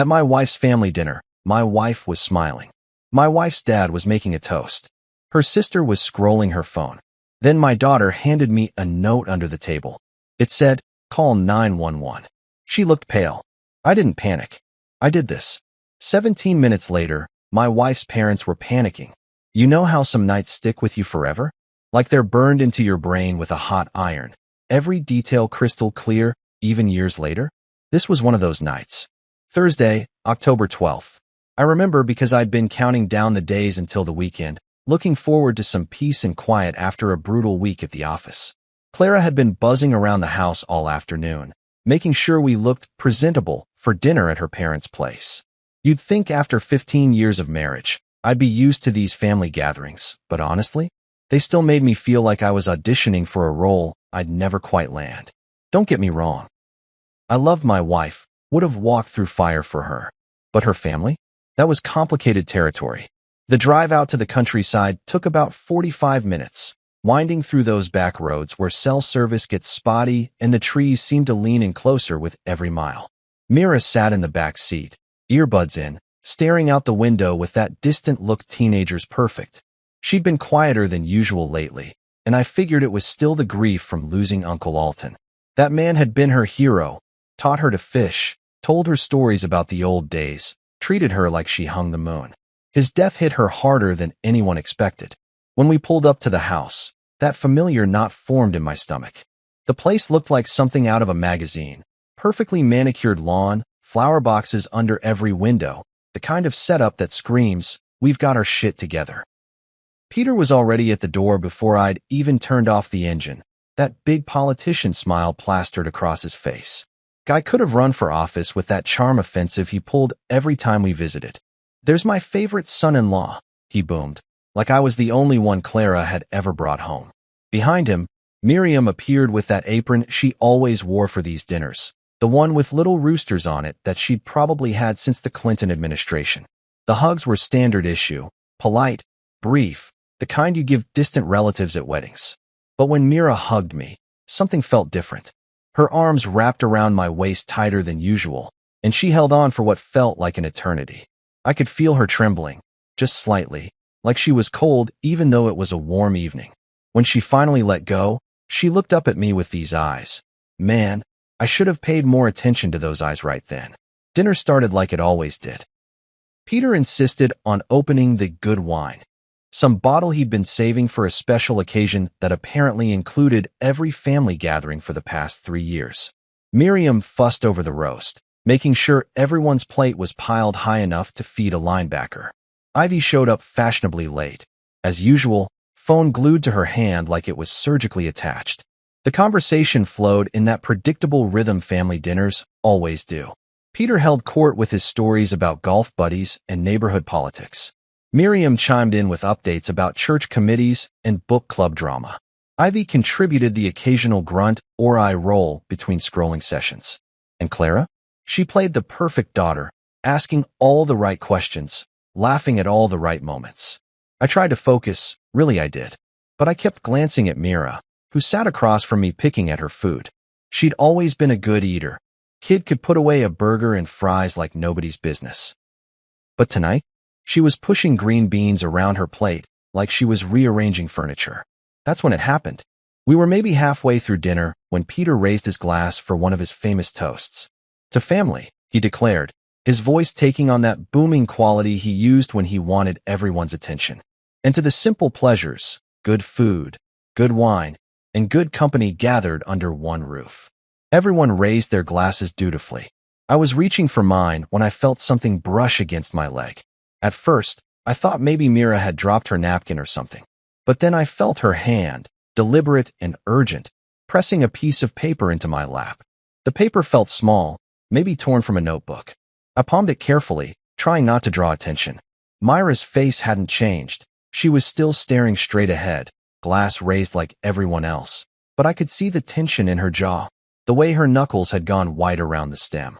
At my wife's family dinner, my wife was smiling. My wife's dad was making a toast. Her sister was scrolling her phone. Then my daughter handed me a note under the table. It said, "Call 911." She looked pale. I didn't panic. I did this. 17 minutes later, my wife's parents were panicking. You know how some nights stick with you forever? Like they're burned into your brain with a hot iron. Every detail crystal clear, even years later? This was one of those nights. Thursday, October 12th. I remember because I'd been counting down the days until the weekend, looking forward to some peace and quiet after a brutal week at the office. Clara had been buzzing around the house all afternoon, making sure we looked presentable for dinner at her parents' place. You'd think after 15 years of marriage, I'd be used to these family gatherings, but honestly, they still made me feel like I was auditioning for a role I'd never quite land. Don't get me wrong. I loved my wife, would have walked through fire for her. But her family? That was complicated territory. The drive out to the countryside took about 45 minutes, winding through those back roads where cell service gets spotty and the trees seem to lean in closer with every mile. Mira sat in the back seat, earbuds in, staring out the window with that distant look teenagers perfect. She'd been quieter than usual lately, and I figured it was still the grief from losing Uncle Alton. That man had been her hero, taught her to fish, told her stories about the old days, treated her like she hung the moon. His death hit her harder than anyone expected. When we pulled up to the house, that familiar knot formed in my stomach. The place looked like something out of a magazine. Perfectly manicured lawn, flower boxes under every window, the kind of setup that screams, "We've got our shit together." Peter was already at the door before I'd even turned off the engine, that big politician smile plastered across his face. Guy could have run for office with that charm offensive he pulled every time we visited. "There's my favorite son-in-law," he boomed, like I was the only one Clara had ever brought home. Behind him, Miriam appeared with that apron she always wore for these dinners, the one with little roosters on it that she'd probably had since the Clinton administration. The hugs were standard issue, polite, brief, the kind you give distant relatives at weddings. But when Mira hugged me, something felt different. Her arms wrapped around my waist tighter than usual, and she held on for what felt like an eternity. I could feel her trembling, just slightly, like she was cold even though it was a warm evening. When she finally let go, she looked up at me with these eyes. Man, I should have paid more attention to those eyes right then. Dinner started like it always did. Peter insisted on opening the good wine, some bottle he'd been saving for a special occasion that apparently included every family gathering for the past 3 years. Miriam fussed over the roast, making sure everyone's plate was piled high enough to feed a linebacker. Ivy showed up fashionably late. As usual, phone glued to her hand like it was surgically attached. The conversation flowed in that predictable rhythm family dinners always do. Peter held court with his stories about golf buddies and neighborhood politics. Miriam chimed in with updates about church committees and book club drama. Ivy contributed the occasional grunt or eye roll between scrolling sessions. And Clara? She played the perfect daughter, asking all the right questions, laughing at all the right moments. I tried to focus, really I did. But I kept glancing at Mira, who sat across from me picking at her food. She'd always been a good eater. Kid could put away a burger and fries like nobody's business. But tonight, she was pushing green beans around her plate like she was rearranging furniture. That's when it happened. We were maybe halfway through dinner when Peter raised his glass for one of his famous toasts. "To family," he declared, his voice taking on that booming quality he used when he wanted everyone's attention. "And to the simple pleasures, good food, good wine, and good company gathered under one roof." Everyone raised their glasses dutifully. I was reaching for mine when I felt something brush against my leg. At first, I thought maybe Mira had dropped her napkin or something. But then I felt her hand, deliberate and urgent, pressing a piece of paper into my lap. The paper felt small, maybe torn from a notebook. I palmed it carefully, trying not to draw attention. Myra's face hadn't changed. She was still staring straight ahead, glass raised like everyone else. But I could see the tension in her jaw, the way her knuckles had gone white around the stem.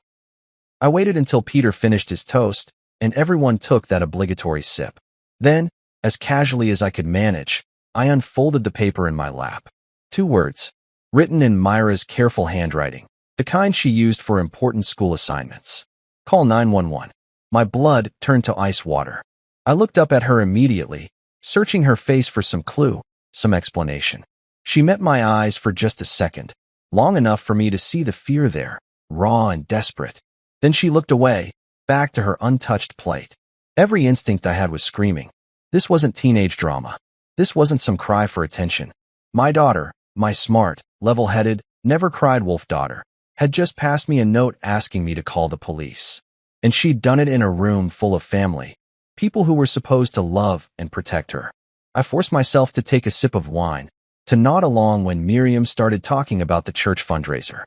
I waited until Peter finished his toast, and everyone took that obligatory sip. Then, as casually as I could manage, I unfolded the paper in my lap. 2 words, written in Myra's careful handwriting, the kind she used for important school assignments. Call 911. My blood turned to ice water. I looked up at her immediately, searching her face for some clue, some explanation. She met my eyes for just a second, long enough for me to see the fear there, raw and desperate. Then she looked away, back to her untouched plate. Every instinct I had was screaming. This wasn't teenage drama. This wasn't some cry for attention. My daughter, my smart, level-headed, never-cried wolf daughter, had just passed me a note asking me to call the police. And she'd done it in a room full of family, people who were supposed to love and protect her. I forced myself to take a sip of wine, to nod along when Miriam started talking about the church fundraiser.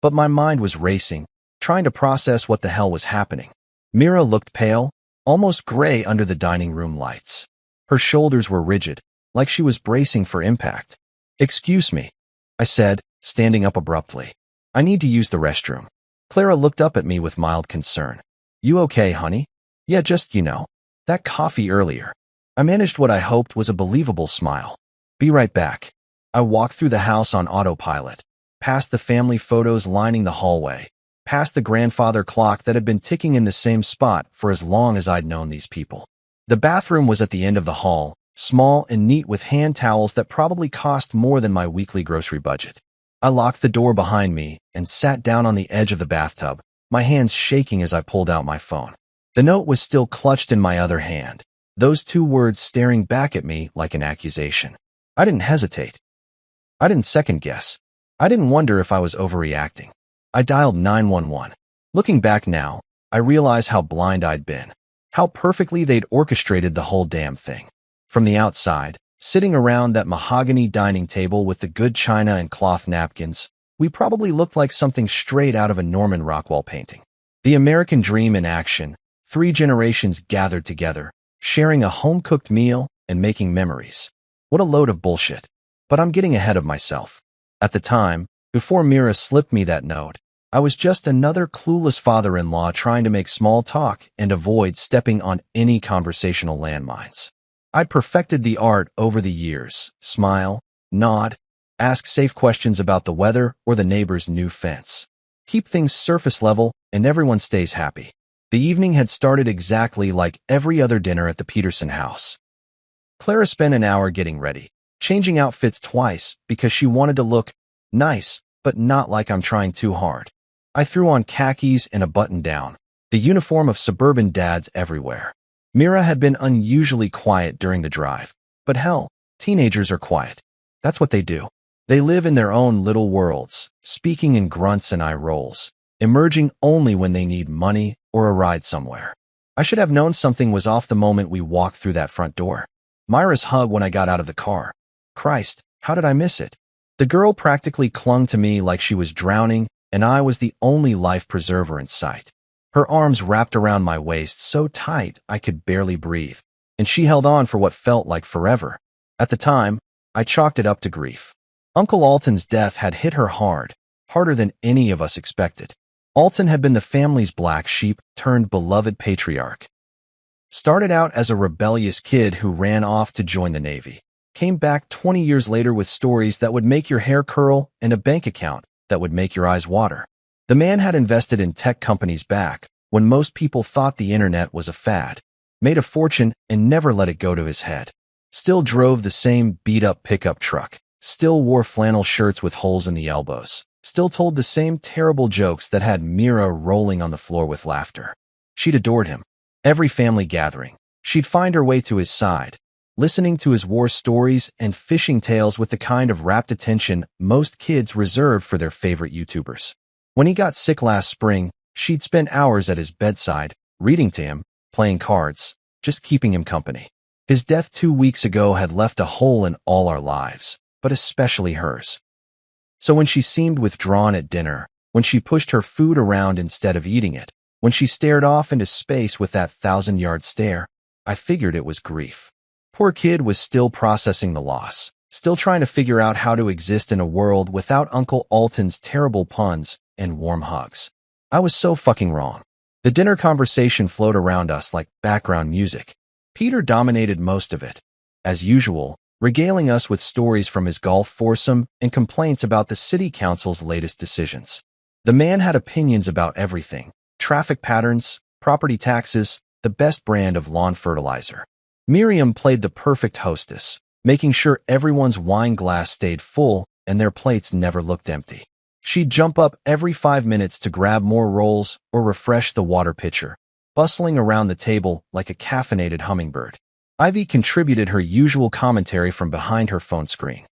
But my mind was racing, trying to process what the hell was happening. Mira looked pale, almost gray under the dining room lights. Her shoulders were rigid, like she was bracing for impact. "Excuse me," I said, standing up abruptly. "I need to use the restroom." Clara looked up at me with mild concern. "You okay, honey?" "Yeah, just, that coffee earlier." I managed what I hoped was a believable smile. "Be right back." I walked through the house on autopilot, past the family photos lining the hallway, past the grandfather clock that had been ticking in the same spot for as long as I'd known these people. The bathroom was at the end of the hall, small and neat with hand towels that probably cost more than my weekly grocery budget. I locked the door behind me and sat down on the edge of the bathtub, my hands shaking as I pulled out my phone. The note was still clutched in my other hand, those two words staring back at me like an accusation. I didn't hesitate. I didn't second-guess. I didn't wonder if I was overreacting. I dialed 911. Looking back now, I realize how blind I'd been, how perfectly they'd orchestrated the whole damn thing. From the outside, sitting around that mahogany dining table with the good china and cloth napkins, we probably looked like something straight out of a Norman Rockwell painting. The American dream in action, 3 generations gathered together, sharing a home-cooked meal and making memories. What a load of bullshit. But I'm getting ahead of myself. At the time, before Mira slipped me that note, I was just another clueless father-in-law trying to make small talk and avoid stepping on any conversational landmines. I'd perfected the art over the years: smile, nod, ask safe questions about the weather or the neighbor's new fence. Keep things surface level and everyone stays happy. The evening had started exactly like every other dinner at the Peterson house. Clara spent an hour getting ready, changing outfits twice because she wanted to look nice, but not like I'm trying too hard. I threw on khakis and a button-down, the uniform of suburban dads everywhere. Mira had been unusually quiet during the drive, but hell, teenagers are quiet. That's what they do. They live in their own little worlds, speaking in grunts and eye rolls, emerging only when they need money or a ride somewhere. I should have known something was off the moment we walked through that front door. Myra's hug when I got out of the car. Christ, how did I miss it? The girl practically clung to me like she was drowning, and I was the only life preserver in sight. Her arms wrapped around my waist so tight I could barely breathe, and she held on for what felt like forever. At the time, I chalked it up to grief. Uncle Alton's death had hit her hard, harder than any of us expected. Alton had been the family's black sheep turned beloved patriarch. Started out as a rebellious kid who ran off to join the Navy. Came back 20 years later with stories that would make your hair curl and a bank account that would make your eyes water. The man had invested in tech companies back when most people thought the internet was a fad, made a fortune and never let it go to his head. Still drove the same beat-up pickup truck, still wore flannel shirts with holes in the elbows, still told the same terrible jokes that had Mira rolling on the floor with laughter. She'd adored him. Every family gathering, she'd find her way to his side, listening to his war stories and fishing tales with the kind of rapt attention most kids reserve for their favorite YouTubers. When he got sick last spring, she'd spend hours at his bedside, reading to him, playing cards, just keeping him company. His death 2 weeks ago had left a hole in all our lives, but especially hers. So when she seemed withdrawn at dinner, when she pushed her food around instead of eating it, when she stared off into space with that 1,000-yard stare, I figured it was grief. Poor kid was still processing the loss, still trying to figure out how to exist in a world without Uncle Alton's terrible puns and warm hugs. I was so fucking wrong. The dinner conversation flowed around us like background music. Peter dominated most of it, as usual, regaling us with stories from his golf foursome and complaints about the city council's latest decisions. The man had opinions about everything, traffic patterns, property taxes, the best brand of lawn fertilizer. Miriam played the perfect hostess, making sure everyone's wine glass stayed full and their plates never looked empty. She'd jump up every 5 minutes to grab more rolls or refresh the water pitcher, bustling around the table like a caffeinated hummingbird. Ivy contributed her usual commentary from behind her phone screen.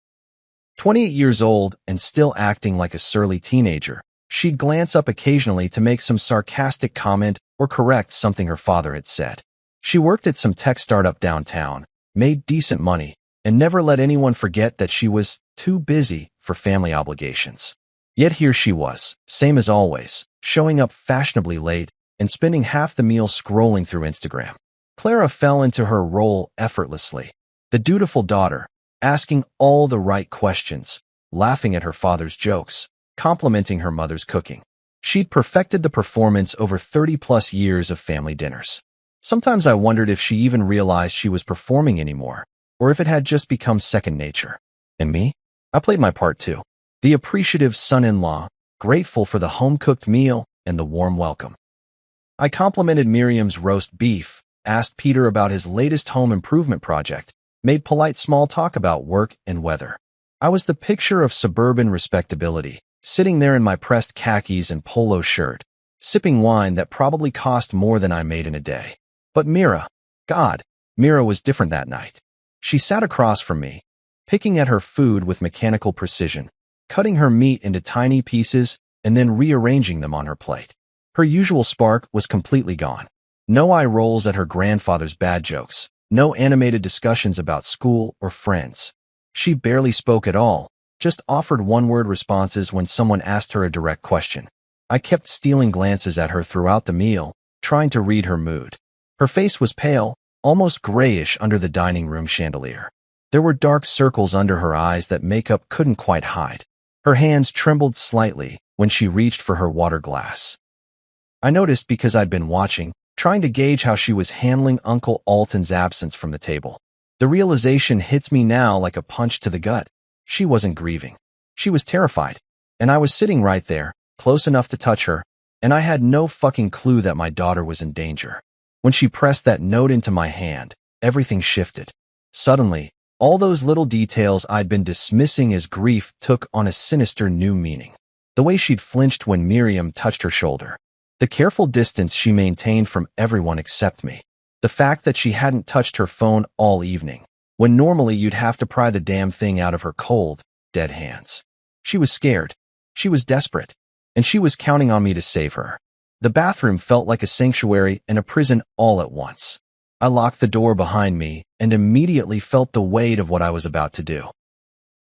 28 years old and still acting like a surly teenager, she'd glance up occasionally to make some sarcastic comment or correct something her father had said. She worked at some tech startup downtown, made decent money, and never let anyone forget that she was too busy for family obligations. Yet here she was, same as always, showing up fashionably late and spending half the meal scrolling through Instagram. Clara fell into her role effortlessly. The dutiful daughter, asking all the right questions, laughing at her father's jokes, complimenting her mother's cooking. She'd perfected the performance over 30-plus years of family dinners. Sometimes I wondered if she even realized she was performing anymore, or if it had just become second nature. And me? I played my part too. The appreciative son-in-law, grateful for the home-cooked meal and the warm welcome. I complimented Miriam's roast beef, asked Peter about his latest home improvement project, made polite small talk about work and weather. I was the picture of suburban respectability, sitting there in my pressed khakis and polo shirt, sipping wine that probably cost more than I made in a day. But Mira was different that night. She sat across from me, picking at her food with mechanical precision, cutting her meat into tiny pieces and then rearranging them on her plate. Her usual spark was completely gone. No eye rolls at her grandfather's bad jokes, no animated discussions about school or friends. She barely spoke at all, just offered one-word responses when someone asked her a direct question. I kept stealing glances at her throughout the meal, trying to read her mood. Her face was pale, almost grayish under the dining room chandelier. There were dark circles under her eyes that makeup couldn't quite hide. Her hands trembled slightly when she reached for her water glass. I noticed because I'd been watching, trying to gauge how she was handling Uncle Alton's absence from the table. The realization hits me now like a punch to the gut. She wasn't grieving. She was terrified. And I was sitting right there, close enough to touch her, and I had no fucking clue that my daughter was in danger. When she pressed that note into my hand, everything shifted. Suddenly, all those little details I'd been dismissing as grief took on a sinister new meaning. The way she'd flinched when Miriam touched her shoulder. The careful distance she maintained from everyone except me. The fact that she hadn't touched her phone all evening, when normally you'd have to pry the damn thing out of her cold, dead hands. She was scared. She was desperate. And she was counting on me to save her. The bathroom felt like a sanctuary and a prison all at once. I locked the door behind me and immediately felt the weight of what I was about to do.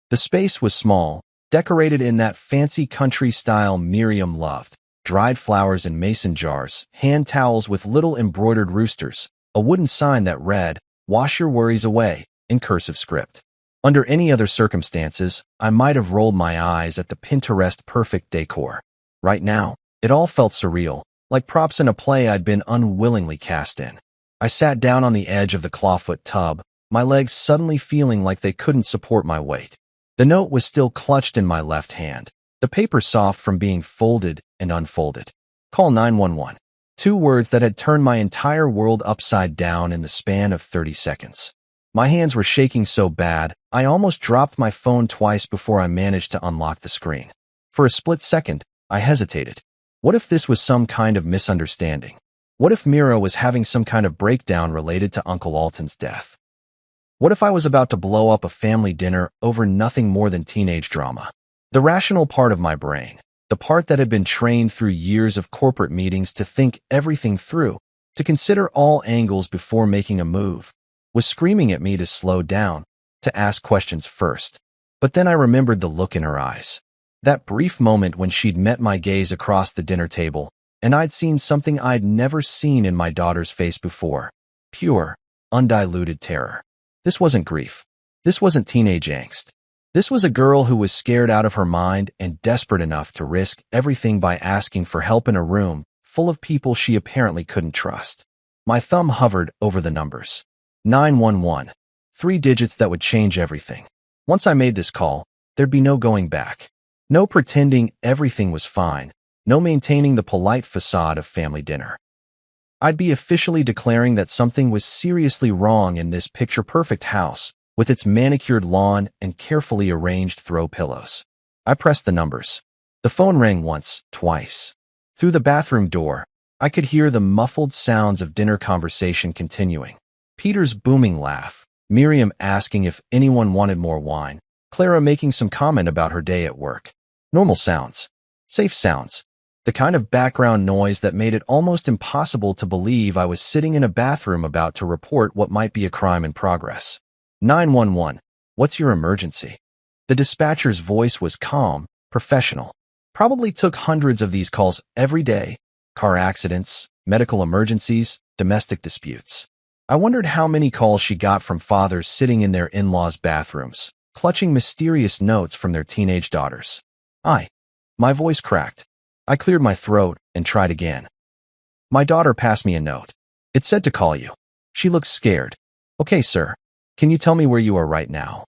The space was small, decorated in that fancy country style Miriam loved. Dried flowers in mason jars, hand towels with little embroidered roosters, a wooden sign that read, "Wash your worries away," in cursive script. Under any other circumstances, I might have rolled my eyes at the Pinterest-perfect decor. Right now, it all felt surreal, like props in a play I'd been unwillingly cast in. I sat down on the edge of the clawfoot tub, my legs suddenly feeling like they couldn't support my weight. The note was still clutched in my left hand, the paper soft from being folded and unfolded. Call 911. 2 words that had turned my entire world upside down in the span of 30 seconds. My hands were shaking so bad, I almost dropped my phone twice before I managed to unlock the screen. For a split second, I hesitated. What if this was some kind of misunderstanding? What if Mira was having some kind of breakdown related to Uncle Alton's death? What if I was about to blow up a family dinner over nothing more than teenage drama? The rational part of my brain, the part that had been trained through years of corporate meetings to think everything through, to consider all angles before making a move, was screaming at me to slow down, to ask questions first. But then I remembered the look in her eyes. That brief moment when she'd met my gaze across the dinner table, and I'd seen something I'd never seen in my daughter's face before. Pure, undiluted terror. This wasn't grief. This wasn't teenage angst. This was a girl who was scared out of her mind and desperate enough to risk everything by asking for help in a room full of people she apparently couldn't trust. My thumb hovered over the numbers. 911. 3 digits that would change everything. Once I made this call, there'd be no going back. No pretending everything was fine. No maintaining the polite facade of family dinner. I'd be officially declaring that something was seriously wrong in this picture-perfect house, with its manicured lawn and carefully arranged throw pillows. I pressed the numbers. The phone rang once, twice. Through the bathroom door, I could hear the muffled sounds of dinner conversation continuing. Peter's booming laugh, Miriam asking if anyone wanted more wine, Clara making some comment about her day at work. Normal sounds. Safe sounds. The kind of background noise that made it almost impossible to believe I was sitting in a bathroom about to report what might be a crime in progress. 911. What's your emergency? The dispatcher's voice was calm, professional. Probably took hundreds of these calls every day. Car accidents, medical emergencies, domestic disputes. I wondered how many calls she got from fathers sitting in their in-laws' bathrooms, clutching mysterious notes from their teenage daughters. My voice cracked. I cleared my throat and tried again. My daughter passed me a note. It said to call you. She looked scared. Okay, sir. Can you tell me where you are right now?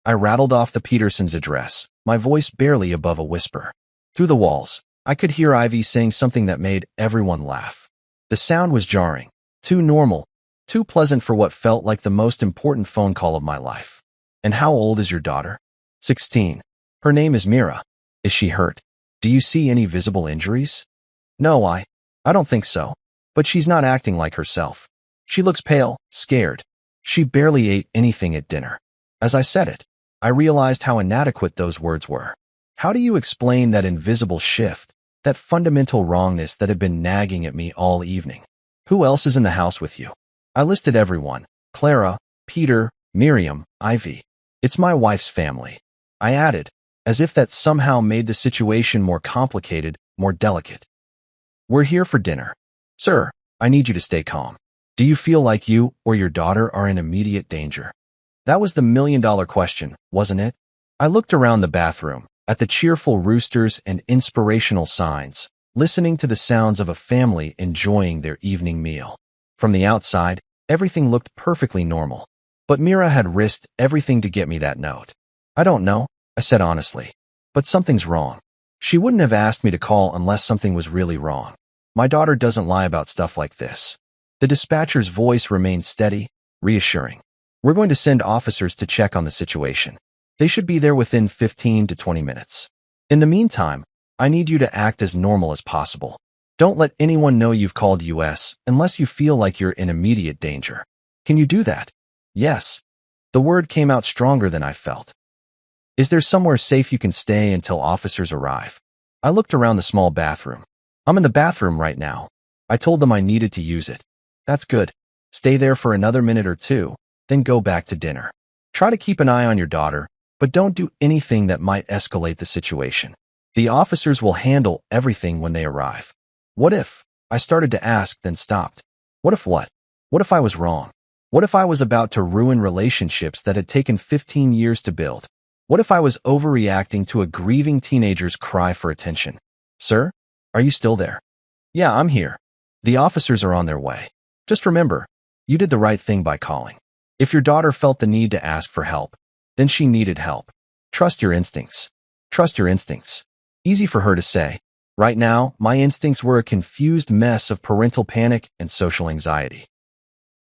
I rattled off the Petersons' address, my voice barely above a whisper. Through the walls, I could hear Ivy saying something that made everyone laugh. The sound was jarring, too normal, too pleasant for what felt like the most important phone call of my life. And how old is your daughter? 16. Her name is Mira. Is she hurt? Do you see any visible injuries? No, I don't think so. But she's not acting like herself. She looks pale, scared. She barely ate anything at dinner. As I said it, I realized how inadequate those words were. How do you explain that invisible shift, that fundamental wrongness that had been nagging at me all evening? Who else is in the house with you? I listed everyone. Clara, Peter, Miriam, Ivy. It's my wife's family. I added, as if that somehow made the situation more complicated, more delicate. We're here for dinner. Sir, I need you to stay calm. Do you feel like you or your daughter are in immediate danger? That was the million-dollar question, wasn't it? I looked around the bathroom, at the cheerful roosters and inspirational signs, listening to the sounds of a family enjoying their evening meal. From the outside, everything looked perfectly normal. But Mira had risked everything to get me that note. I don't know, I said honestly. But something's wrong. She wouldn't have asked me to call unless something was really wrong. My daughter doesn't lie about stuff like this. The dispatcher's voice remained steady, reassuring. We're going to send officers to check on the situation. They should be there within 15 to 20 minutes. In the meantime, I need you to act as normal as possible. Don't let anyone know you've called US unless you feel like you're in immediate danger. Can you do that? Yes. The word came out stronger than I felt. Is there somewhere safe you can stay until officers arrive? I looked around the small bathroom. I'm in the bathroom right now. I told them I needed to use it. That's good. Stay there for another minute or two, then go back to dinner. Try to keep an eye on your daughter, but don't do anything that might escalate the situation. The officers will handle everything when they arrive. What if? I started to ask, then stopped. What if what? What if I was wrong? What if I was about to ruin relationships that had taken 15 years to build? What if I was overreacting to a grieving teenager's cry for attention? Sir, are you still there? Yeah, I'm here. The officers are on their way. Just remember, you did the right thing by calling. If your daughter felt the need to ask for help, then she needed help. Trust your instincts. Trust your instincts. Easy for her to say. Right now, my instincts were a confused mess of parental panic and social anxiety.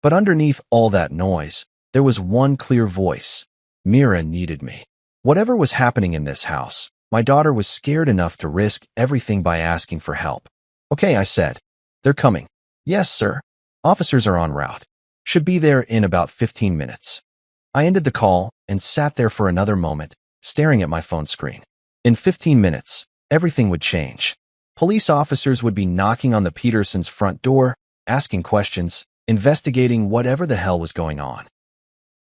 But underneath all that noise, there was one clear voice. Mira needed me. Whatever was happening in this house, my daughter was scared enough to risk everything by asking for help. Okay, I said. They're coming. Yes, sir. Officers are en route. Should be there in about 15 minutes. I ended the call and sat there for another moment, staring at my phone screen. In 15 minutes, everything would change. Police officers would be knocking on the Petersons' front door, asking questions, investigating whatever the hell was going on.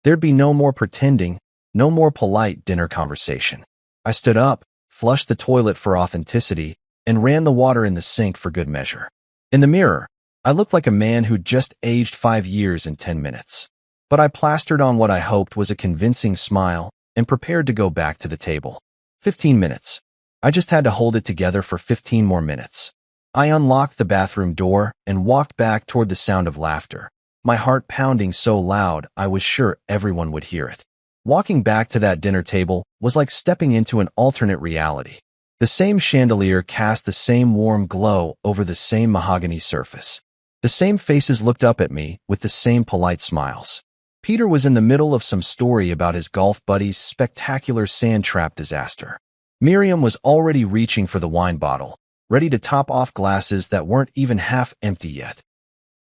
There'd be no more pretending, no more polite dinner conversation. I stood up, flushed the toilet for authenticity, and ran the water in the sink for good measure. In the mirror, I looked like a man who'd just aged 5 years in 10 minutes. But I plastered on what I hoped was a convincing smile and prepared to go back to the table. 15 minutes. I just had to hold it together for 15 more minutes. I unlocked the bathroom door and walked back toward the sound of laughter, my heart pounding so loud I was sure everyone would hear it. Walking back to that dinner table was like stepping into an alternate reality. The same chandelier cast the same warm glow over the same mahogany surface. The same faces looked up at me with the same polite smiles. Peter was in the middle of some story about his golf buddy's spectacular sand trap disaster. Miriam was already reaching for the wine bottle, ready to top off glasses that weren't even half empty yet.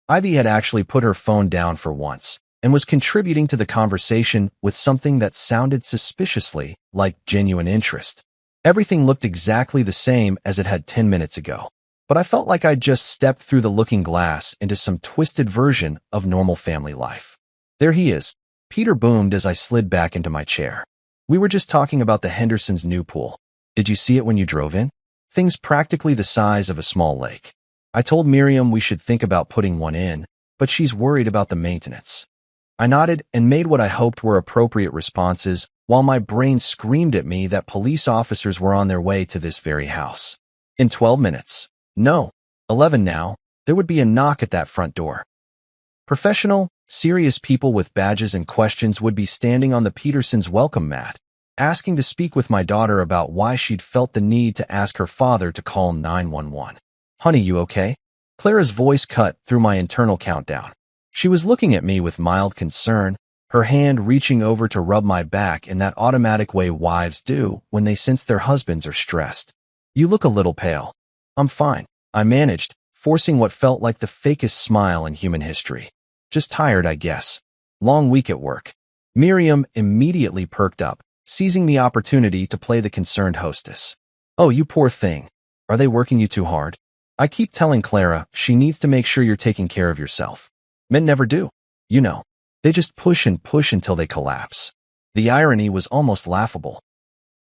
Ivy had actually put her phone down for once and was contributing to the conversation with something that sounded suspiciously like genuine interest. Everything looked exactly the same as it had 10 minutes ago, but I felt like I'd just stepped through the looking glass into some twisted version of normal family life. There he is, Peter boomed as I slid back into my chair. We were just talking about the Hendersons' new pool. Did you see it when you drove in? Things practically the size of a small lake. I told Miriam we should think about putting one in, but she's worried about the maintenance. I nodded and made what I hoped were appropriate responses while my brain screamed at me that police officers were on their way to this very house. In 12 minutes. No, 11 now, there would be a knock at that front door. Professional, serious people with badges and questions would be standing on the Petersons' welcome mat, asking to speak with my daughter about why she'd felt the need to ask her father to call 911. Honey, you okay? Clara's voice cut through my internal countdown. She was looking at me with mild concern, her hand reaching over to rub my back in that automatic way wives do when they sense their husbands are stressed. You look a little pale. I'm fine, I managed, forcing what felt like the fakest smile in human history. Just tired, I guess. Long week at work. Miriam immediately perked up, seizing the opportunity to play the concerned hostess. Oh, you poor thing. Are they working you too hard? I keep telling Clara she needs to make sure you're taking care of yourself. Men never do. You know. They just push and push until they collapse. The irony was almost laughable.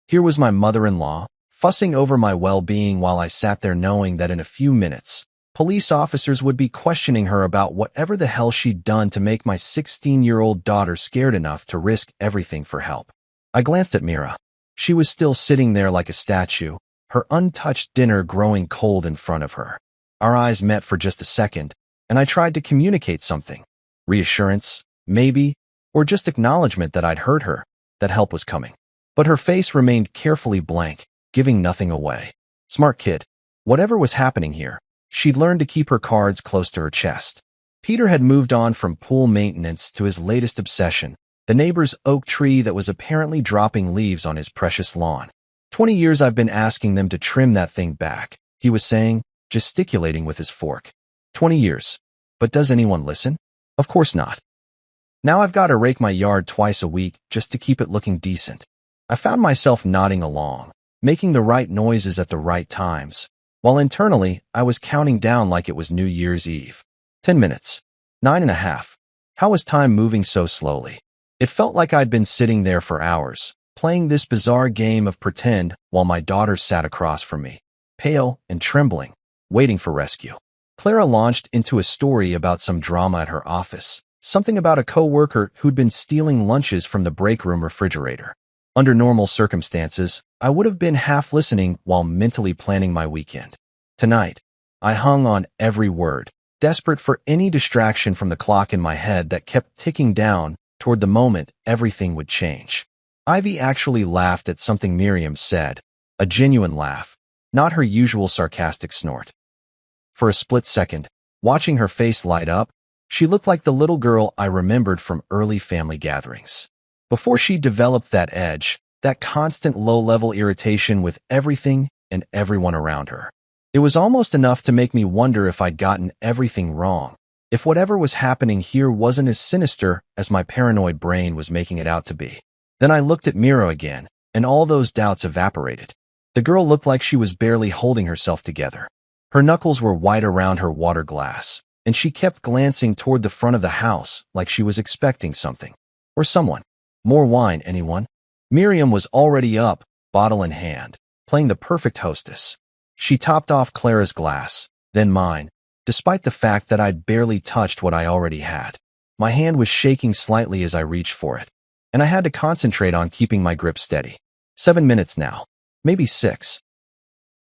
Here was my mother-in-law, fussing over my well-being while I sat there knowing that in a few minutes, police officers would be questioning her about whatever the hell she'd done to make my 16-year-old daughter scared enough to risk everything for help. I glanced at Mira. She was still sitting there like a statue, her untouched dinner growing cold in front of her. Our eyes met for just a second, and I tried to communicate something. Reassurance, maybe, or just acknowledgement that I'd heard her, that help was coming. But her face remained carefully blank, giving nothing away. Smart kid. Whatever was happening here, she'd learned to keep her cards close to her chest. Peter had moved on from pool maintenance to his latest obsession, the neighbor's oak tree that was apparently dropping leaves on his precious lawn. 20 years I've been asking them to trim that thing back, he was saying, gesticulating with his fork. 20 years. But does anyone listen? Of course not. Now I've got to rake my yard twice a week just to keep it looking decent. I found myself nodding along, making the right noises at the right times, while internally I was counting down like it was New Year's Eve. 10 minutes. 9.5. How was time moving so slowly? It felt like I'd been sitting there for hours, playing this bizarre game of pretend while my daughter sat across from me, pale and trembling, waiting for rescue. Clara launched into a story about some drama at her office, something about a co-worker who'd been stealing lunches from the break room refrigerator. Under normal circumstances, I would have been half listening while mentally planning my weekend. Tonight, I hung on every word, desperate for any distraction from the clock in my head that kept ticking down toward the moment everything would change. Ivy actually laughed at something Miriam said, a genuine laugh, not her usual sarcastic snort. For a split second, watching her face light up, she looked like the little girl I remembered from early family gatherings. Before she developed that edge, that constant low-level irritation with everything and everyone around her. It was almost enough to make me wonder if I'd gotten everything wrong, if whatever was happening here wasn't as sinister as my paranoid brain was making it out to be. Then I looked at Mira again, and all those doubts evaporated. The girl looked like she was barely holding herself together. Her knuckles were white around her water glass, and she kept glancing toward the front of the house like she was expecting something. Or someone. More wine, anyone? Miriam was already up, bottle in hand, playing the perfect hostess. She topped off Clara's glass, then mine, despite the fact that I'd barely touched what I already had. My hand was shaking slightly as I reached for it, and I had to concentrate on keeping my grip steady. 7 minutes now, maybe 6.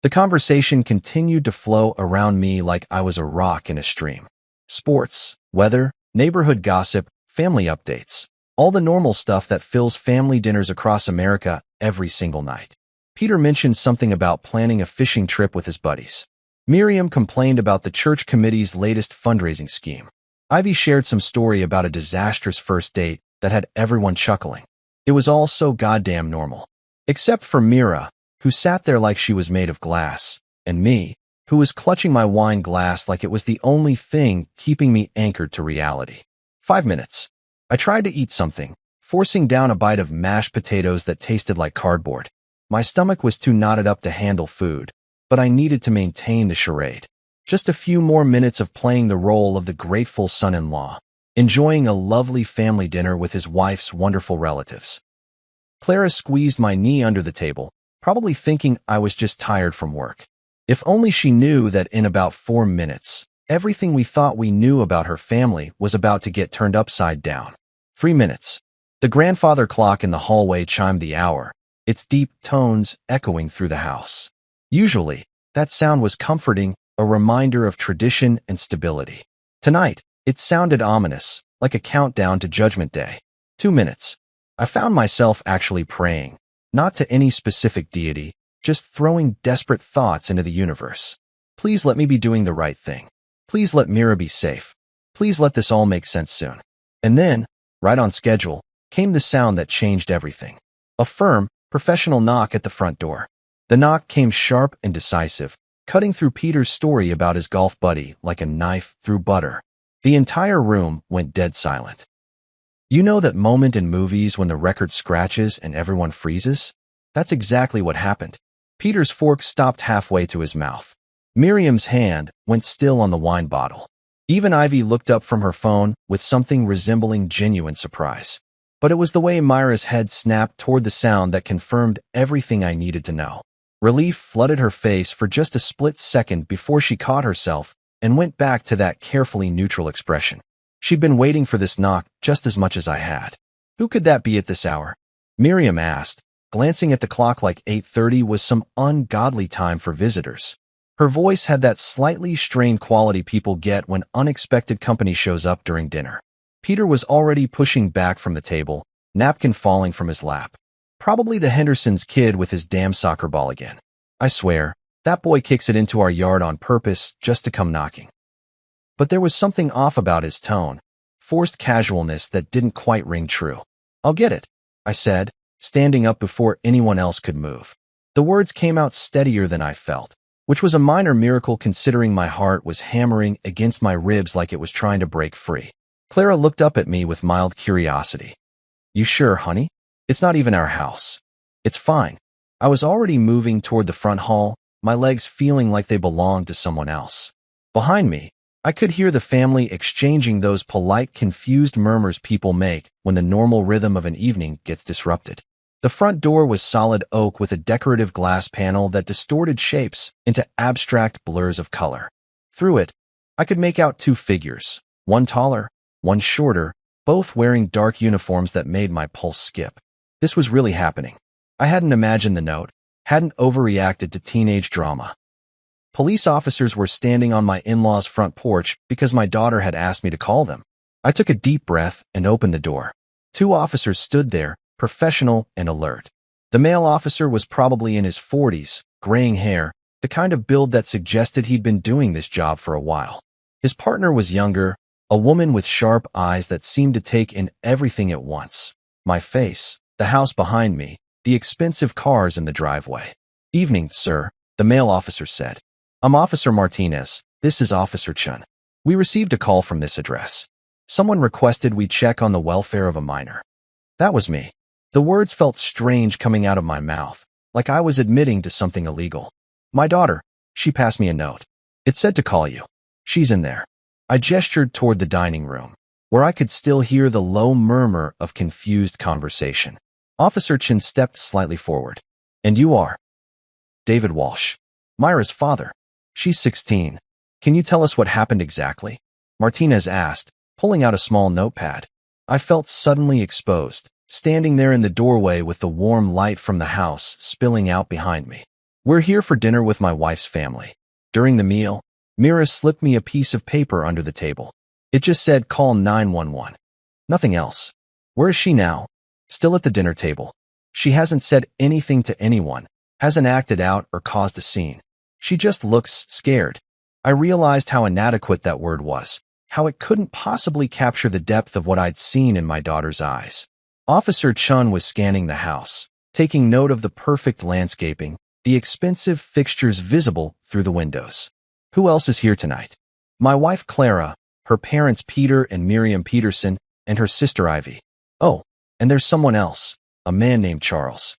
The conversation continued to flow around me like I was a rock in a stream. Sports, weather, neighborhood gossip, family updates. All the normal stuff that fills family dinners across America every single night. Peter mentioned something about planning a fishing trip with his buddies. Miriam complained about the church committee's latest fundraising scheme. Ivy shared some story about a disastrous first date that had everyone chuckling. It was all so goddamn normal. Except for Mira, who sat there like she was made of glass, and me, who was clutching my wine glass like it was the only thing keeping me anchored to reality. 5 minutes. I tried to eat something, forcing down a bite of mashed potatoes that tasted like cardboard. My stomach was too knotted up to handle food, but I needed to maintain the charade. Just a few more minutes of playing the role of the grateful son-in-law, enjoying a lovely family dinner with his wife's wonderful relatives. Clara squeezed my knee under the table, probably thinking I was just tired from work. If only she knew that in about 4 minutes, everything we thought we knew about her family was about to get turned upside down. 3 minutes. The grandfather clock in the hallway chimed the hour, its deep tones echoing through the house. Usually, that sound was comforting, a reminder of tradition and stability. Tonight, it sounded ominous, like a countdown to Judgment Day. 2 minutes. I found myself actually praying, not to any specific deity, just throwing desperate thoughts into the universe. Please let me be doing the right thing. Please let Mira be safe. Please let this all make sense soon. And then, right on schedule, came the sound that changed everything. A firm, professional knock at the front door. The knock came sharp and decisive, cutting through Peter's story about his golf buddy like a knife through butter. The entire room went dead silent. You know that moment in movies when the record scratches and everyone freezes? That's exactly what happened. Peter's fork stopped halfway to his mouth. Miriam's hand went still on the wine bottle. Even Ivy looked up from her phone with something resembling genuine surprise. But it was the way Myra's head snapped toward the sound that confirmed everything I needed to know. Relief flooded her face for just a split second before she caught herself and went back to that carefully neutral expression. She'd been waiting for this knock just as much as I had. Who could that be at this hour? Miriam asked, glancing at the clock like 8:30 was some ungodly time for visitors. Her voice had that slightly strained quality people get when unexpected company shows up during dinner. Peter was already pushing back from the table, napkin falling from his lap. Probably the Henderson's kid with his damn soccer ball again. I swear, that boy kicks it into our yard on purpose just to come knocking. But there was something off about his tone, forced casualness that didn't quite ring true. I'll get it, I said, standing up before anyone else could move. The words came out steadier than I felt, which was a minor miracle considering my heart was hammering against my ribs like it was trying to break free. Clara looked up at me with mild curiosity. You sure, honey? It's not even our house. It's fine. I was already moving toward the front hall, my legs feeling like they belonged to someone else. Behind me, I could hear the family exchanging those polite, confused murmurs people make when the normal rhythm of an evening gets disrupted. The front door was solid oak with a decorative glass panel that distorted shapes into abstract blurs of color. Through it, I could make out 2 figures, one taller, one shorter, both wearing dark uniforms that made my pulse skip. This was really happening. I hadn't imagined the note, hadn't overreacted to teenage drama. Police officers were standing on my in-laws' front porch because my daughter had asked me to call them. I took a deep breath and opened the door. 2 officers stood there, professional and alert. The male officer was probably in his 40s, graying hair, the kind of build that suggested he'd been doing this job for a while. His partner was younger, a woman with sharp eyes that seemed to take in everything at once. My face, the house behind me, the expensive cars in the driveway. Evening, sir, the male officer said. I'm Officer Martinez. This is Officer Chun. We received a call from this address. Someone requested we check on the welfare of a minor. That was me. The words felt strange coming out of my mouth, like I was admitting to something illegal. My daughter, she passed me a note. It said to call you. She's in there. I gestured toward the dining room, where I could still hear the low murmur of confused conversation. Officer Chin stepped slightly forward. And you are? David Walsh. Myra's father. She's 16. Can you tell us what happened exactly? Martinez asked, pulling out a small notepad. I felt suddenly exposed, standing there in the doorway with the warm light from the house spilling out behind me. We're here for dinner with my wife's family. During the meal, Mira slipped me a piece of paper under the table. It just said call 911. Nothing else. Where is she now? Still at the dinner table. She hasn't said anything to anyone, Hasn't acted out or caused a scene. She just looks scared. I realized how inadequate that word was, how it couldn't possibly capture the depth of what I'd seen in my daughter's eyes. Officer Chun was scanning the house, taking note of the perfect landscaping, the expensive fixtures visible through the windows. Who else is here tonight? My wife Clara, her parents Peter and Miriam Peterson, and her sister Ivy. Oh, and there's someone else, a man named Charles.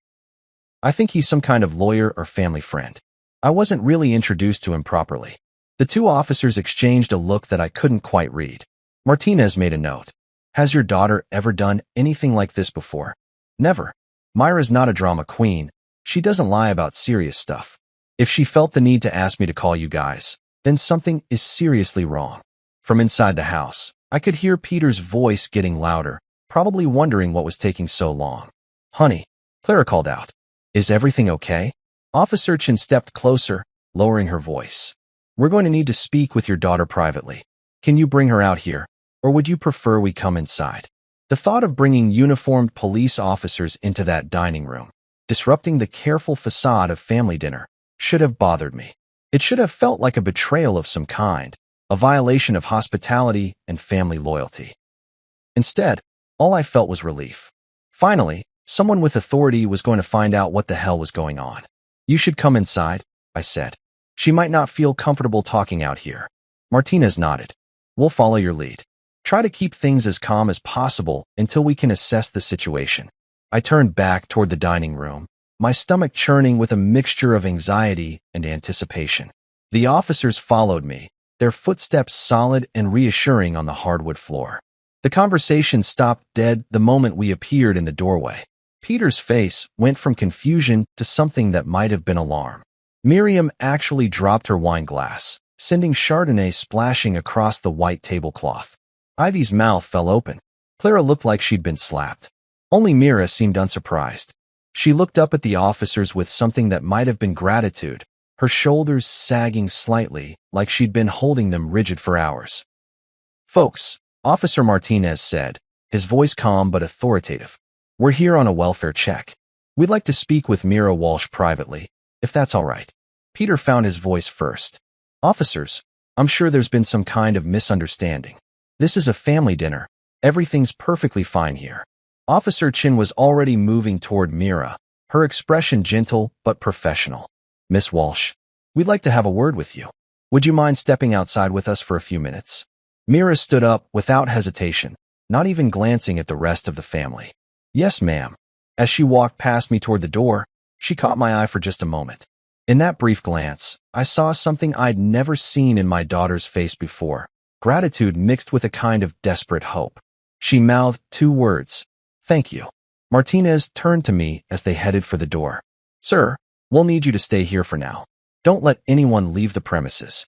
I think he's some kind of lawyer or family friend. I wasn't really introduced to him properly. The two officers exchanged a look that I couldn't quite read. Martinez made a note. Has your daughter ever done anything like this before? Never. Myra's not a drama queen. She doesn't lie about serious stuff. If she felt the need to ask me to call you guys, then something is seriously wrong. From inside the house, I could hear Peter's voice getting louder, probably wondering what was taking so long. Honey, Clara called out. Is everything okay? Officer Chin stepped closer, lowering her voice. We're going to need to speak with your daughter privately. Can you bring her out here, or would you prefer we come inside? The thought of bringing uniformed police officers into that dining room, disrupting the careful facade of family dinner, should have bothered me. It should have felt like a betrayal of some kind, a violation of hospitality and family loyalty. Instead, all I felt was relief. Finally, someone with authority was going to find out what the hell was going on. You should come inside, I said. She might not feel comfortable talking out here. Martinez nodded. We'll follow your lead. Try to keep things as calm as possible until we can assess the situation. I turned back toward the dining room, my stomach churning with a mixture of anxiety and anticipation. The officers followed me, their footsteps solid and reassuring on the hardwood floor. The conversation stopped dead the moment we appeared in the doorway. Peter's face went from confusion to something that might have been alarm. Miriam actually dropped her wine glass, sending Chardonnay splashing across the white tablecloth. Ivy's mouth fell open. Clara looked like she'd been slapped. Only Mira seemed unsurprised. She looked up at the officers with something that might have been gratitude, her shoulders sagging slightly, like she'd been holding them rigid for hours. Folks, Officer Martinez said, his voice calm but authoritative. We're here on a welfare check. We'd like to speak with Mira Walsh privately, if that's all right. Peter found his voice first. Officers, I'm sure there's been some kind of misunderstanding. This is a family dinner. Everything's perfectly fine here. Officer Chin was already moving toward Mira, her expression gentle but professional. Miss Walsh, we'd like to have a word with you. Would you mind stepping outside with us for a few minutes? Mira stood up without hesitation, not even glancing at the rest of the family. Yes, ma'am. As she walked past me toward the door, she caught my eye for just a moment. In that brief glance, I saw something I'd never seen in my daughter's face before, gratitude mixed with a kind of desperate hope. She mouthed two words, thank you. Martinez turned to me as they headed for the door. Sir, we'll need you to stay here for now. Don't let anyone leave the premises.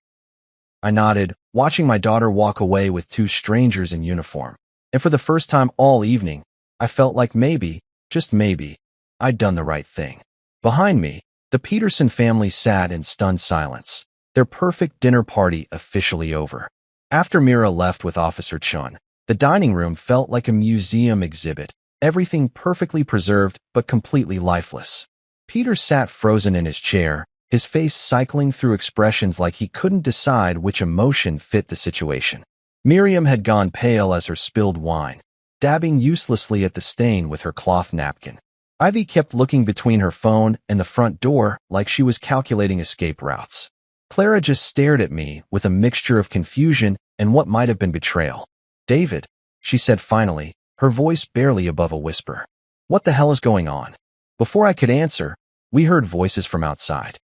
I nodded, watching my daughter walk away with two strangers in uniform. And for the first time all evening, I felt like maybe, just maybe, I'd done the right thing. Behind me, the Peterson family sat in stunned silence, their perfect dinner party officially over. After Mira left with Officer Chun, the dining room felt like a museum exhibit, everything perfectly preserved but completely lifeless. Peter sat frozen in his chair, his face cycling through expressions like he couldn't decide which emotion fit the situation. Miriam had gone pale as her spilled wine, dabbing uselessly at the stain with her cloth napkin. Ivy kept looking between her phone and the front door like she was calculating escape routes. Clara just stared at me with a mixture of confusion and what might have been betrayal. David, she said finally, her voice barely above a whisper. What the hell is going on? Before I could answer, we heard voices from outside.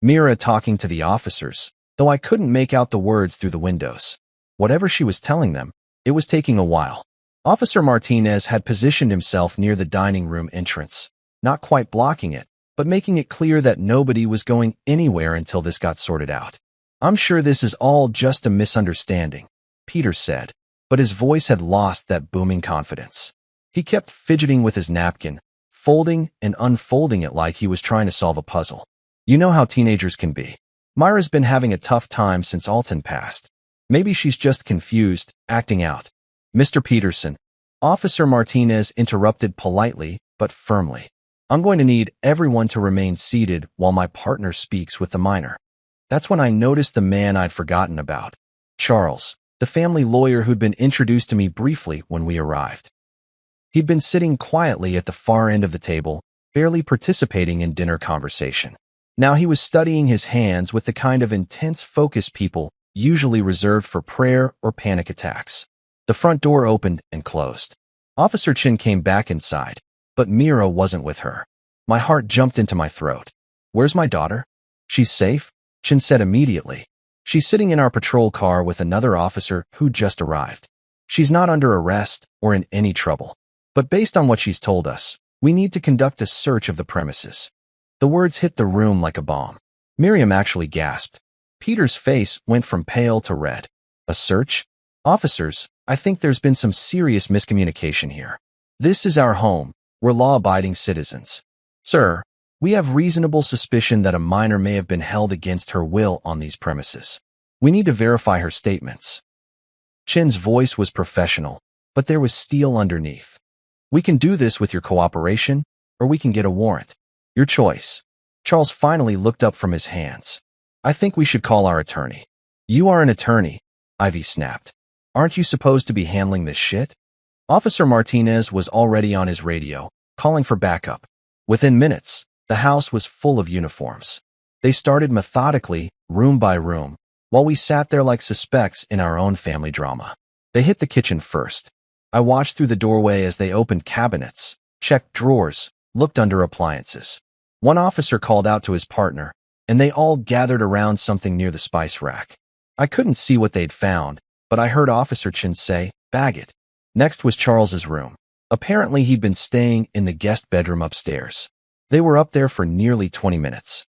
Mira talking to the officers, though I couldn't make out the words through the windows. Whatever she was telling them, it was taking a while. Officer Martinez had positioned himself near the dining room entrance, not quite blocking it, but making it clear that nobody was going anywhere until this got sorted out. I'm sure this is all just a misunderstanding, Peter said, but his voice had lost that booming confidence. He kept fidgeting with his napkin, folding and unfolding it like he was trying to solve a puzzle. You know how teenagers can be. Myra's been having a tough time since Alton passed. Maybe she's just confused, acting out. Mr. Peterson, Officer Martinez interrupted politely but firmly. I'm going to need everyone to remain seated while my partner speaks with the minor. That's when I noticed the man I'd forgotten about. Charles, the family lawyer who'd been introduced to me briefly when we arrived. He'd been sitting quietly at the far end of the table, barely participating in dinner conversation. Now he was studying his hands with the kind of intense focus people usually reserved for prayer or panic attacks. The front door opened and closed. Officer Chin came back inside, but Mira wasn't with her. My heart jumped into my throat. Where's my daughter? She's safe, Chin said immediately. She's sitting in our patrol car with another officer who just arrived. She's not under arrest or in any trouble. But based on what she's told us, we need to conduct a search of the premises. The words hit the room like a bomb. Miriam actually gasped. Peter's face went from pale to red. A search? Officers, I think there's been some serious miscommunication here. This is our home. We're law-abiding citizens. Sir, we have reasonable suspicion that a minor may have been held against her will on these premises. We need to verify her statements. Chin's voice was professional, but there was steel underneath. We can do this with your cooperation, or we can get a warrant. Your choice. Charles finally looked up from his hands. I think we should call our attorney. You are an attorney, Ivy snapped. Aren't you supposed to be handling this shit? Officer Martinez was already on his radio, calling for backup. Within minutes, the house was full of uniforms. They started methodically, room by room, while we sat there like suspects in our own family drama. They hit the kitchen first. I watched through the doorway as they opened cabinets, checked drawers, looked under appliances. One officer called out to his partner, and they all gathered around something near the spice rack. I couldn't see what they'd found, but I heard Officer Chin say, "Bag it." Next was Charles's room. Apparently he'd been staying in the guest bedroom upstairs. They were up there for nearly 20 minutes.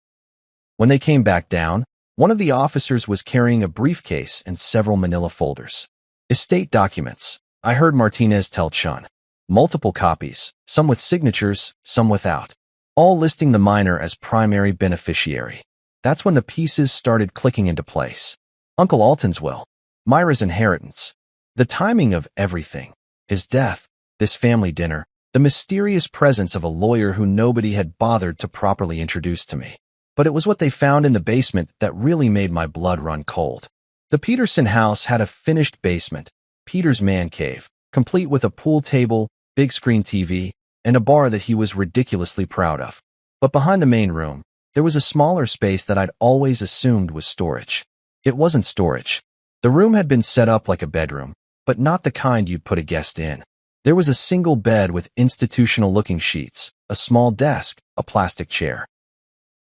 When they came back down, one of the officers was carrying a briefcase and several manila folders. Estate documents, I heard Martinez tell Chun. Multiple copies, some with signatures, some without. All listing the minor as primary beneficiary. That's when the pieces started clicking into place. Uncle Alton's will. Myra's inheritance. The timing of everything. His death. This family dinner. The mysterious presence of a lawyer who nobody had bothered to properly introduce to me. But it was what they found in the basement that really made my blood run cold. The Peterson house had a finished basement, Peter's man cave, complete with a pool table, big screen TV, and a bar that he was ridiculously proud of. But behind the main room, there was a smaller space that I'd always assumed was storage. It wasn't storage. The room had been set up like a bedroom, but not the kind you'd put a guest in. There was a single bed with institutional-looking sheets, a small desk, a plastic chair.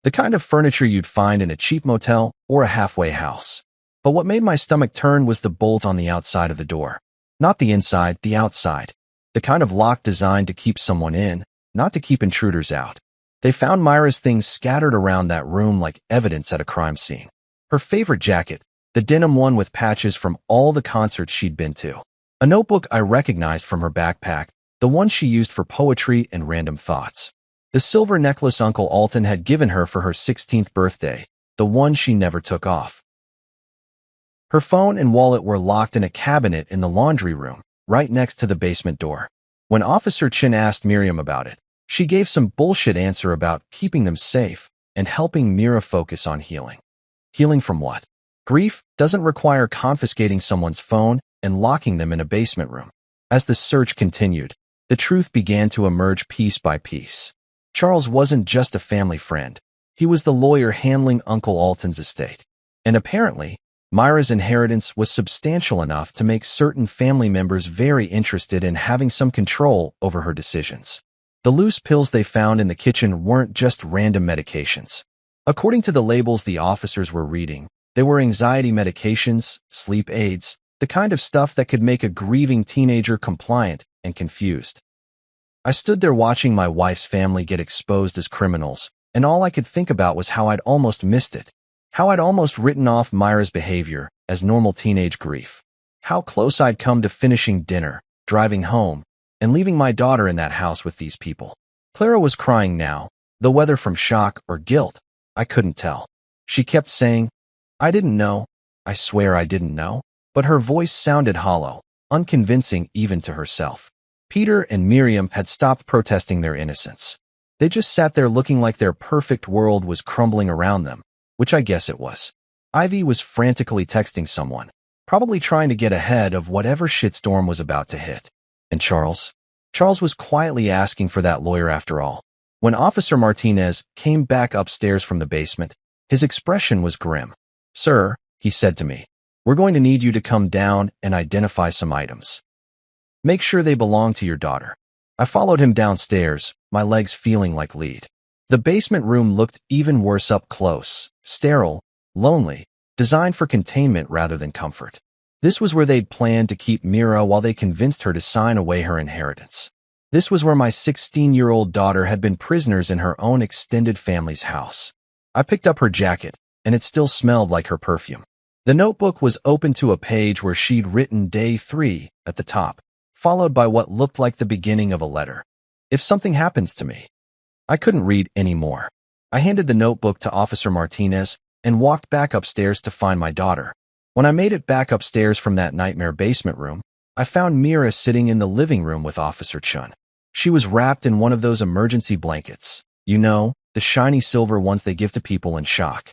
The kind of furniture you'd find in a cheap motel or a halfway house. But what made my stomach turn was the bolt on the outside of the door. Not the inside, the outside. The kind of lock designed to keep someone in, not to keep intruders out. They found Myra's things scattered around that room like evidence at a crime scene. Her favorite jacket, the denim one with patches from all the concerts she'd been to. A notebook I recognized from her backpack, the one she used for poetry and random thoughts. The silver necklace Uncle Alton had given her for her 16th birthday, the one she never took off. Her phone and wallet were locked in a cabinet in the laundry room, right next to the basement door. When Officer Chin asked Miriam about it, she gave some bullshit answer about keeping them safe and helping Mira focus on healing. Healing from what? Grief doesn't require confiscating someone's phone and locking them in a basement room. As the search continued, the truth began to emerge piece by piece. Charles wasn't just a family friend. He was the lawyer handling Uncle Alton's estate. And apparently, Myra's inheritance was substantial enough to make certain family members very interested in having some control over her decisions. The loose pills they found in the kitchen weren't just random medications. According to the labels the officers were reading, they were anxiety medications, sleep aids, the kind of stuff that could make a grieving teenager compliant and confused. I stood there watching my wife's family get exposed as criminals, and all I could think about was how I'd almost missed it. How I'd almost written off Myra's behavior as normal teenage grief. How close I'd come to finishing dinner, driving home, and leaving my daughter in that house with these people. Clara was crying now, though whether from shock or guilt, I couldn't tell. She kept saying, "I didn't know. I swear I didn't know." But her voice sounded hollow, unconvincing even to herself. Peter and Miriam had stopped protesting their innocence. They just sat there looking like their perfect world was crumbling around them, which I guess it was. Ivy was frantically texting someone, probably trying to get ahead of whatever shitstorm was about to hit. And Charles? Charles was quietly asking for that lawyer after all. When Officer Martinez came back upstairs from the basement, his expression was grim. "Sir," he said to me, "we're going to need you to come down and identify some items. Make sure they belong to your daughter." I followed him downstairs, my legs feeling like lead. The basement room looked even worse up close, sterile, lonely, designed for containment rather than comfort. This was where they'd planned to keep Mira while they convinced her to sign away her inheritance. This was where my 16-year-old daughter had been prisoners in her own extended family's house. I picked up her jacket, and it still smelled like her perfume. The notebook was open to a page where she'd written Day 3 at the top, followed by what looked like the beginning of a letter. If something happens to me. I couldn't read anymore. I handed the notebook to Officer Martinez and walked back upstairs to find my daughter. When I made it back upstairs from that nightmare basement room, I found Mira sitting in the living room with Officer Chun. She was wrapped in one of those emergency blankets, you know, the shiny silver ones they give to people in shock.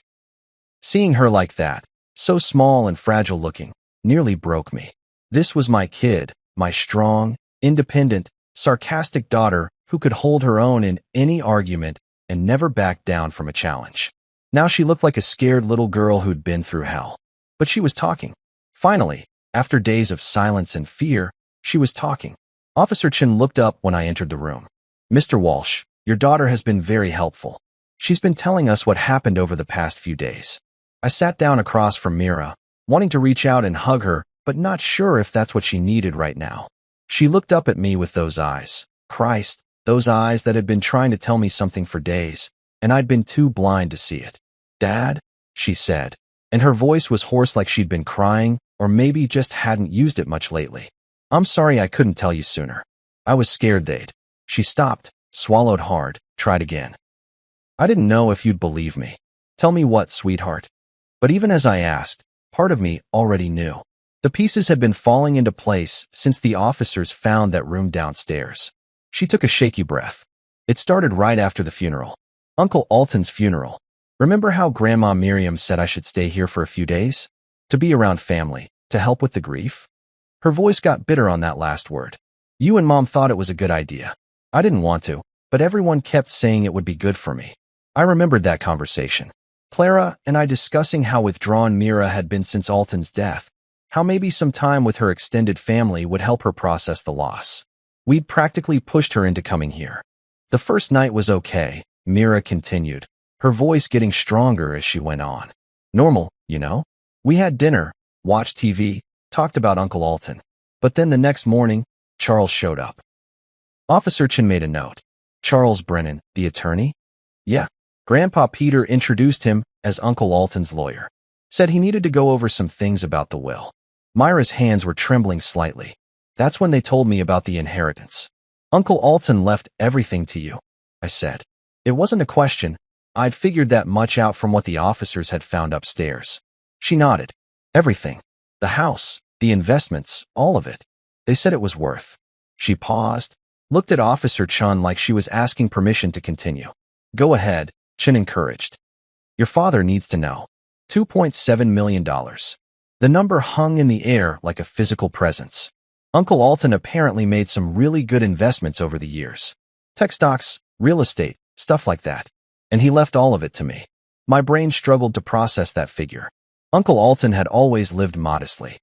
Seeing her like that, so small and fragile looking, nearly broke me. This was my kid, my strong, independent, sarcastic daughter who could hold her own in any argument and never back down from a challenge. Now she looked like a scared little girl who'd been through hell. But she was talking. Finally, after days of silence and fear, she was talking. Officer Chin looked up when I entered the room. "Mr. Walsh, your daughter has been very helpful. She's been telling us what happened over the past few days." I sat down across from Mira, wanting to reach out and hug her, but not sure if that's what she needed right now. She looked up at me with those eyes. Christ, those eyes that had been trying to tell me something for days, and I'd been too blind to see it. "Dad," she said, and her voice was hoarse like she'd been crying, or maybe just hadn't used it much lately. "I'm sorry I couldn't tell you sooner. I was scared they'd." She stopped, swallowed hard, tried again. "I didn't know if you'd believe me." "Tell me what, sweetheart?" But even as I asked, part of me already knew. The pieces had been falling into place since the officers found that room downstairs. She took a shaky breath. "It started right after the funeral. Uncle Alton's funeral. Remember how Grandma Miriam said I should stay here for a few days? To be around family, to help with the grief?" Her voice got bitter on that last word. "You and Mom thought it was a good idea. I didn't want to, but everyone kept saying it would be good for me." I remembered that conversation. Clara and I discussing how withdrawn Mira had been since Alton's death, how maybe some time with her extended family would help her process the loss. We'd practically pushed her into coming here. "The first night was okay," Mira continued, her voice getting stronger as she went on. "Normal, you know? We had dinner, watched TV, talked about Uncle Alton. But then the next morning, Charles showed up." Officer Chin made a note. "Charles Brennan, the attorney?" "Yeah." Grandpa Peter introduced him as Uncle Alton's lawyer. Said he needed to go over some things about the will. Myra's hands were trembling slightly. "That's when they told me about the inheritance." "Uncle Alton left everything to you," I said. It wasn't a question. I'd figured that much out from what the officers had found upstairs. She nodded. "Everything. The house, the investments, all of it. They said it was worth." She paused, looked at Officer Chun like she was asking permission to continue. "Go ahead," Chin encouraged. "Your father needs to know. $2.7 million. The number hung in the air like a physical presence. Uncle Alton apparently made some really good investments over the years. Tech stocks, real estate, stuff like that. And he left all of it to me." My brain struggled to process that figure. Uncle Alton had always lived modestly.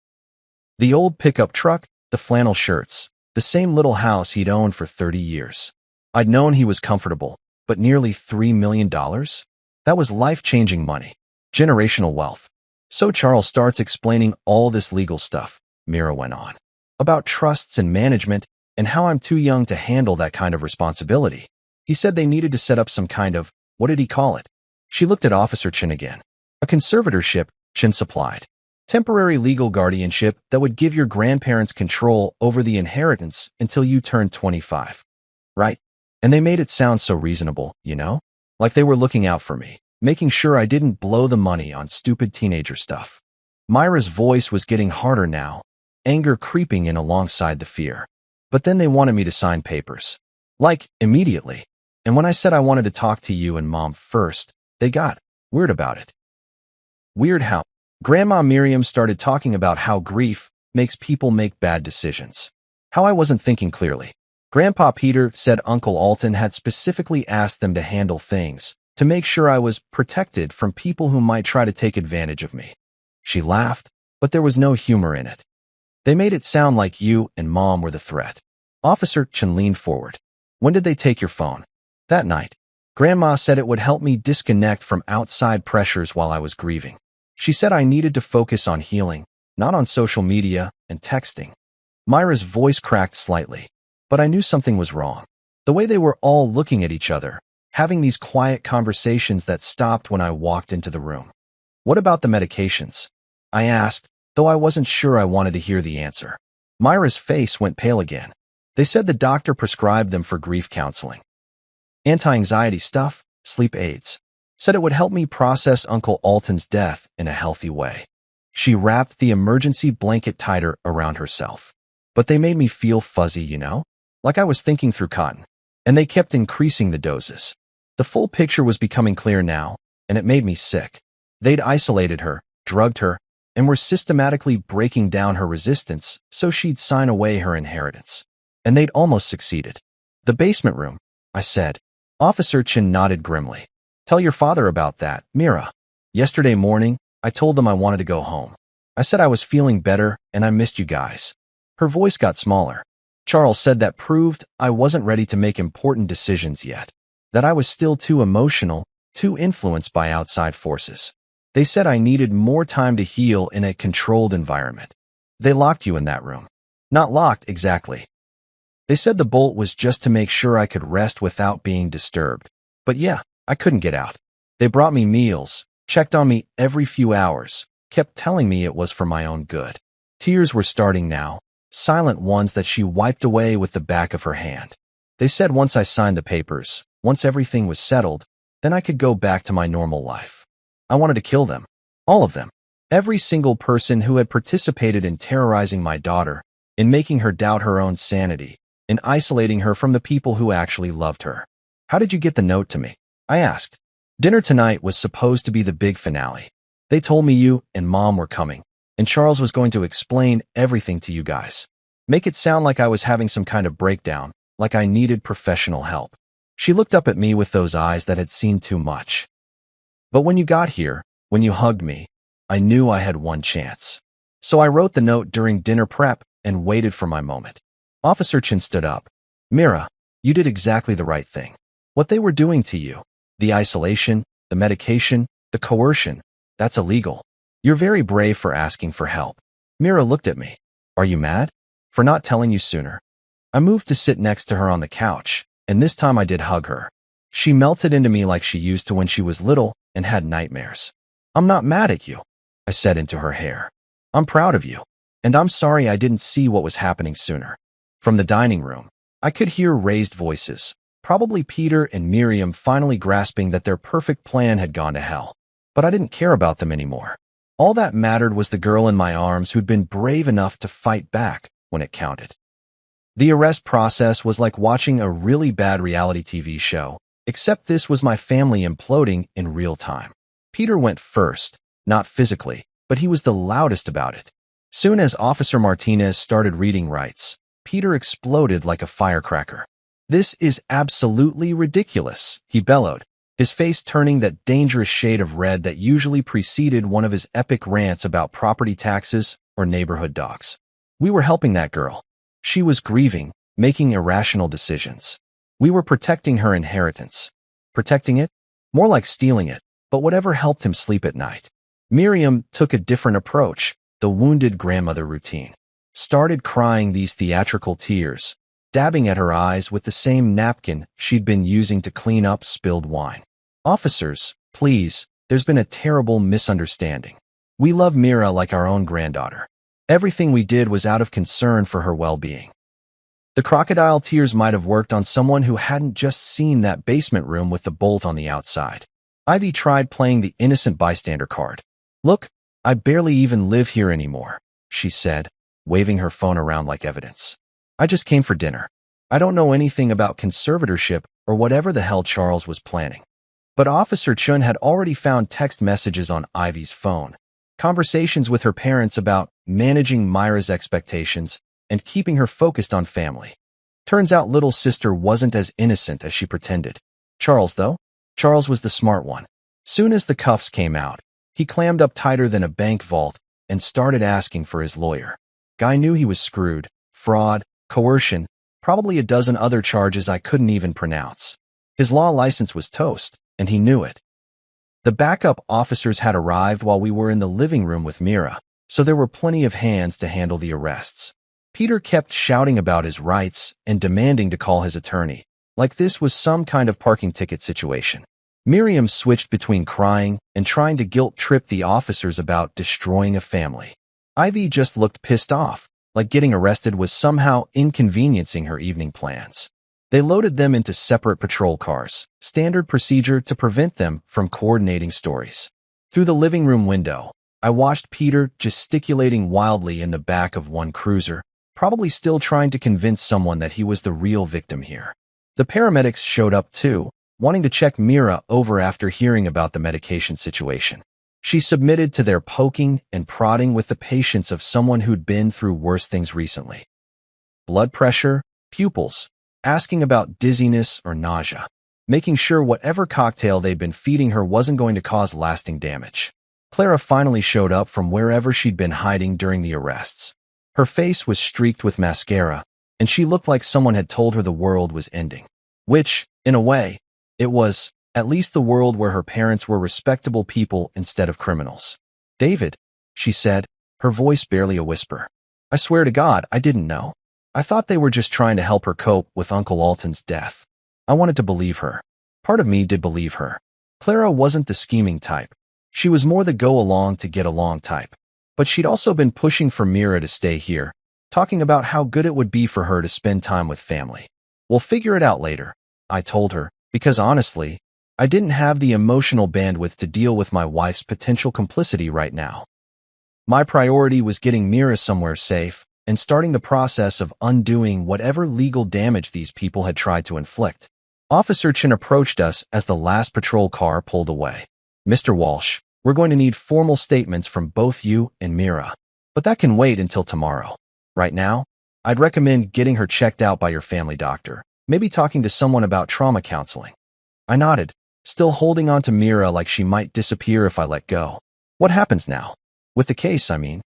The old pickup truck, the flannel shirts, the same little house he'd owned for 30 years. I'd known he was comfortable, but nearly $3 million? That was life-changing money. Generational wealth. "So Charles starts explaining all this legal stuff," Mira went on. "About trusts and management, and how I'm too young to handle that kind of responsibility. He said they needed to set up some kind of, what did he call it?" She looked at Officer Chin again. "A conservatorship," Chin supplied. "Temporary legal guardianship that would give your grandparents control over the inheritance until you turned 25. Right? And they made it sound so reasonable, you know? Like they were looking out for me, making sure I didn't blow the money on stupid teenager stuff." Myra's voice was getting harder now, anger creeping in alongside the fear. "But then they wanted me to sign papers. Like, immediately. And when I said I wanted to talk to you and Mom first, they got weird about it. Weird how? Grandma Miriam started talking about how grief makes people make bad decisions. How I wasn't thinking clearly. Grandpa Peter said Uncle Alton had specifically asked them to handle things to make sure I was protected from people who might try to take advantage of me. She laughed, but there was no humor in it. They made it sound like you and Mom were the threat. Officer Chen leaned forward. When did they take your phone? That night. Grandma said it would help me disconnect from outside pressures while I was grieving. She said I needed to focus on healing, not on social media and texting. Myra's voice cracked slightly, but I knew something was wrong. The way they were all looking at each other, having these quiet conversations that stopped when I walked into the room. What about the medications? I asked, though I wasn't sure I wanted to hear the answer. Myra's face went pale again. They said the doctor prescribed them for grief counseling. Anti-anxiety stuff, sleep aids. Said it would help me process Uncle Alton's death in a healthy way. She wrapped the emergency blanket tighter around herself. But they made me feel fuzzy, you know? Like I was thinking through cotton. And they kept increasing the doses. The full picture was becoming clear now, and it made me sick. They'd isolated her, drugged her, and were systematically breaking down her resistance so she'd sign away her inheritance. And they'd almost succeeded. The basement room, I said. Officer Chen nodded grimly. Tell your father about that, Mira. Yesterday morning, I told them I wanted to go home. I said I was feeling better and I missed you guys. Her voice got smaller. Charles said that proved I wasn't ready to make important decisions yet. That I was still too emotional, too influenced by outside forces. They said I needed more time to heal in a controlled environment. They locked you in that room. Not locked exactly. They said the bolt was just to make sure I could rest without being disturbed. But yeah, I couldn't get out. They brought me meals, checked on me every few hours, kept telling me it was for my own good. Tears were starting now, silent ones that she wiped away with the back of her hand. They said once I signed the papers, once everything was settled, then I could go back to my normal life. I wanted to kill them. All of them. Every single person who had participated in terrorizing my daughter, in making her doubt her own sanity, in isolating her from the people who actually loved her. How did you get the note to me? I asked. Dinner tonight was supposed to be the big finale. They told me you and Mom were coming, and Charles was going to explain everything to you guys. Make it sound like I was having some kind of breakdown, like I needed professional help. She looked up at me with those eyes that had seen too much. But when you got here, when you hugged me, I knew I had one chance. So I wrote the note during dinner prep and waited for my moment. Officer Chen stood up. Mira, you did exactly the right thing. What they were doing to you, the isolation, the medication, the coercion, that's illegal. You're very brave for asking for help. Mira looked at me. Are you mad? For not telling you sooner. I moved to sit next to her on the couch, and this time I did hug her. She melted into me like she used to when she was little and had nightmares. I'm not mad at you, I said into her hair. I'm proud of you, and I'm sorry I didn't see what was happening sooner. From the dining room, I could hear raised voices, probably Peter and Miriam finally grasping that their perfect plan had gone to hell. But I didn't care about them anymore. All that mattered was the girl in my arms who'd been brave enough to fight back when it counted. The arrest process was like watching a really bad reality TV show, except this was my family imploding in real time. Peter went first, not physically, but he was the loudest about it. Soon as Officer Martinez started reading rights, Peter exploded like a firecracker. This is absolutely ridiculous, he bellowed, his face turning that dangerous shade of red that usually preceded one of his epic rants about property taxes or neighborhood dogs. We were helping that girl. She was grieving, making irrational decisions. We were protecting her inheritance. Protecting it? More like stealing it, but whatever helped him sleep at night. Miriam took a different approach, the wounded grandmother routine. Started crying these theatrical tears, dabbing at her eyes with the same napkin she'd been using to clean up spilled wine. Officers, please, there's been a terrible misunderstanding. We love Mira like our own granddaughter. Everything we did was out of concern for her well-being. The crocodile tears might have worked on someone who hadn't just seen that basement room with the bolt on the outside. Ivy tried playing the innocent bystander card. Look, I barely even live here anymore, she said, waving her phone around like evidence. I just came for dinner. I don't know anything about conservatorship or whatever the hell Charles was planning. But Officer Chun had already found text messages on Ivy's phone, conversations with her parents about managing Myra's expectations and keeping her focused on family. Turns out little sister wasn't as innocent as she pretended. Charles, though? Charles was the smart one. Soon as the cuffs came out, he clammed up tighter than a bank vault and started asking for his lawyer. Guy knew he was screwed. Fraud, coercion, probably a dozen other charges I couldn't even pronounce. His law license was toast, and he knew it. The backup officers had arrived while we were in the living room with Mira, so there were plenty of hands to handle the arrests. Peter kept shouting about his rights and demanding to call his attorney, like this was some kind of parking ticket situation. Miriam switched between crying and trying to guilt-trip the officers about destroying a family. Ivy just looked pissed off, like getting arrested was somehow inconveniencing her evening plans. They loaded them into separate patrol cars, standard procedure to prevent them from coordinating stories. Through the living room window, I watched Peter gesticulating wildly in the back of one cruiser, probably still trying to convince someone that he was the real victim here. The paramedics showed up too, wanting to check Mira over after hearing about the medication situation. She submitted to their poking and prodding with the patience of someone who'd been through worse things recently. Blood pressure, pupils, asking about dizziness or nausea, making sure whatever cocktail they'd been feeding her wasn't going to cause lasting damage. Clara finally showed up from wherever she'd been hiding during the arrests. Her face was streaked with mascara, and she looked like someone had told her the world was ending. Which, in a way, it was, at least the world where her parents were respectable people instead of criminals. "David," she said, her voice barely a whisper. "I swear to God, I didn't know. I thought they were just trying to help her cope with Uncle Alton's death." I wanted to believe her. Part of me did believe her. Clara wasn't the scheming type. She was more the go-along-to-get-along type. But she'd also been pushing for Mira to stay here, talking about how good it would be for her to spend time with family. "We'll figure it out later," I told her, because honestly, I didn't have the emotional bandwidth to deal with my wife's potential complicity right now. My priority was getting Mira somewhere safe and starting the process of undoing whatever legal damage these people had tried to inflict. Officer Chin approached us as the last patrol car pulled away. "Mr. Walsh, we're going to need formal statements from both you and Mira, but that can wait until tomorrow. Right now, I'd recommend getting her checked out by your family doctor, maybe talking to someone about trauma counseling." I nodded, still holding on to Mira like she might disappear if I let go. "What happens now? With the case, I mean?"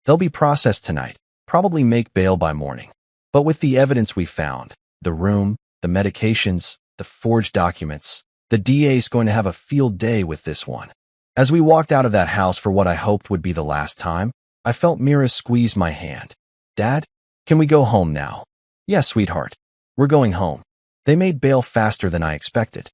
"They'll be processed tonight, probably make bail by morning. But with the evidence we found, the room, the medications, the forged documents, the DA's going to have a field day with this one." As we walked out of that house for what I hoped would be the last time, I felt Mira squeeze my hand. "Dad, can we go home now?" "Yes, sweetheart. We're going home." They made bail faster than I expected.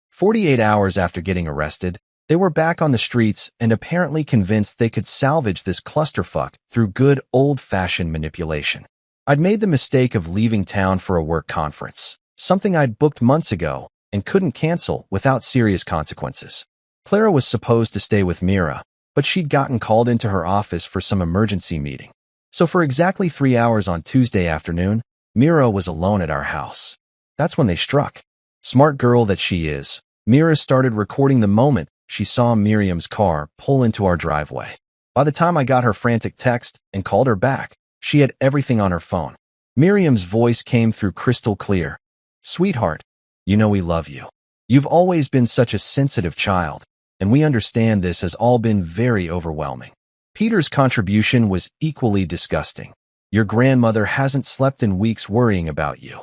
48 hours after getting arrested, they were back on the streets and apparently convinced they could salvage this clusterfuck through good old-fashioned manipulation. I'd made the mistake of leaving town for a work conference, something I'd booked months ago and couldn't cancel without serious consequences. Clara was supposed to stay with Mira, but she'd gotten called into her office for some emergency meeting. So for exactly 3 hours on Tuesday afternoon, Mira was alone at our house. That's when they struck. Smart girl that she is, Mira started recording the moment she saw Miriam's car pull into our driveway. By the time I got her frantic text and called her back, she had everything on her phone. Miriam's voice came through crystal clear. "Sweetheart, you know we love you. You've always been such a sensitive child, and we understand this has all been very overwhelming. Peter's contribution was equally disgusting. Your grandmother hasn't slept in weeks worrying about you.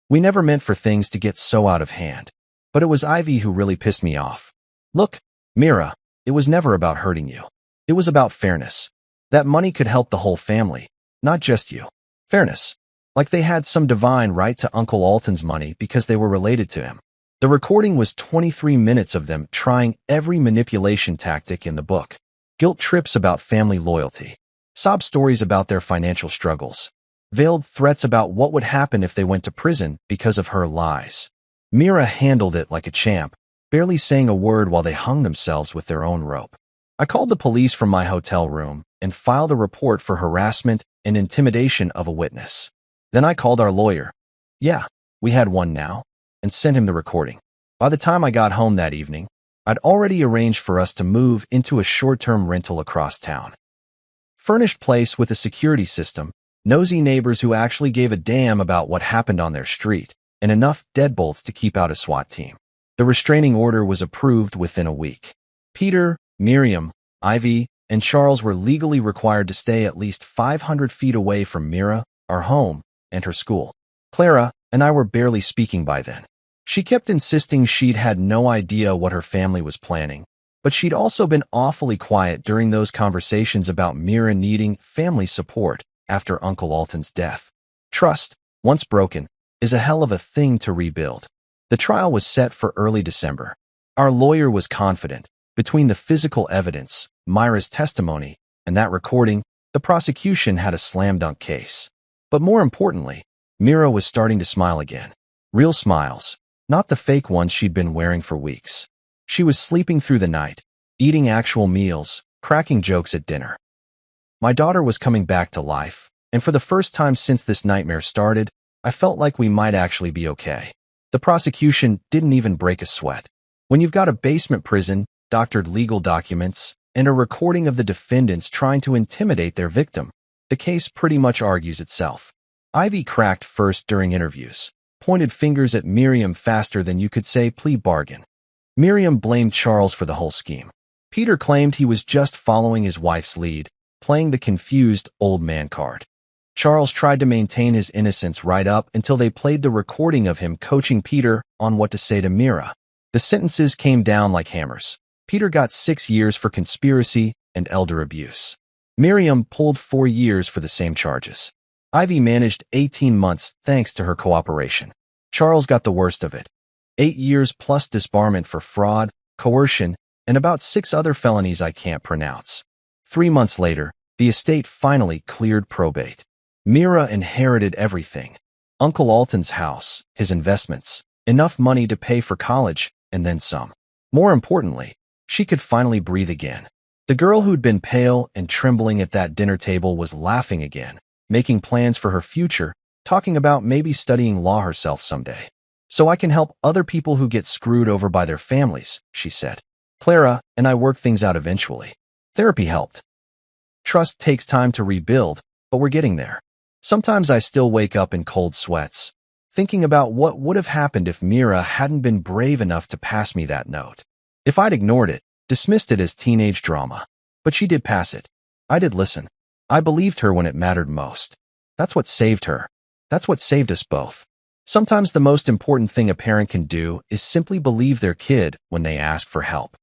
We never meant for things to get so out of hand. But it was Ivy who really pissed me off. Look, Mira, it was never about hurting you. It was about fairness. That money could help the whole family, not just you. Fairness. Like they had some divine right to Uncle Alton's money because they were related to him. The recording was 23 minutes of them trying every manipulation tactic in the book. Guilt trips about family loyalty. Sob stories about their financial struggles. Veiled threats about what would happen if they went to prison because of her lies. Mira handled it like a champ, barely saying a word while they hung themselves with their own rope. I called the police from my hotel room and filed a report for harassment and intimidation of a witness. Then I called our lawyer. Yeah, we had one now. and sent him the recording. By the time I got home that evening, I'd already arranged for us to move into a short-term rental across town. Furnished place with a security system, nosy neighbors who actually gave a damn about what happened on their street, and enough deadbolts to keep out a SWAT team. The restraining order was approved within a week. Peter, Miriam, Ivy, and Charles were legally required to stay at least 500 feet away from Mira, our home, and her school. Clara and I were barely speaking by then. She kept insisting she'd had no idea what her family was planning, but she'd also been awfully quiet during those conversations about Mira needing family support after Uncle Alton's death. Trust, once broken, is a hell of a thing to rebuild. The trial was set for early December. Our lawyer was confident. Between the physical evidence, Myra's testimony, and that recording, the prosecution had a slam-dunk case. But more importantly, Mira was starting to smile again. Real smiles, not the fake ones she'd been wearing for weeks. She was sleeping through the night, eating actual meals, cracking jokes at dinner. My daughter was coming back to life, and for the first time since this nightmare started, I felt like we might actually be okay. The prosecution didn't even break a sweat. When you've got a basement prison, doctored legal documents, and a recording of the defendants trying to intimidate their victim, the case pretty much argues itself. Ivy cracked first during interviews, pointed fingers at Miriam faster than you could say plea bargain. Miriam blamed Charles for the whole scheme. Peter claimed he was just following his wife's lead, playing the confused old man card. Charles tried to maintain his innocence right up until they played the recording of him coaching Peter on what to say to Mira. The sentences came down like hammers. Peter got 6 years for conspiracy and elder abuse. Miriam pulled 4 years for the same charges. Ivy managed 18 months thanks to her cooperation. Charles got the worst of it. 8 years plus disbarment for fraud, coercion, and about 6 other felonies I can't pronounce. 3 months later, the estate finally cleared probate. Mira inherited everything. Uncle Alton's house, his investments, enough money to pay for college, and then some. More importantly, she could finally breathe again. The girl who'd been pale and trembling at that dinner table was laughing again, making plans for her future, talking about maybe studying law herself someday. So I can help other people who get screwed over by their families, she said. Clara and I worked things out eventually. Therapy helped. Trust takes time to rebuild, but we're getting there. Sometimes I still wake up in cold sweats, thinking about what would have happened if Mira hadn't been brave enough to pass me that note. If I'd ignored it, dismissed it as teenage drama. But she did pass it. I did listen. I believed her when it mattered most. That's what saved her. That's what saved us both. Sometimes the most important thing a parent can do is simply believe their kid when they ask for help.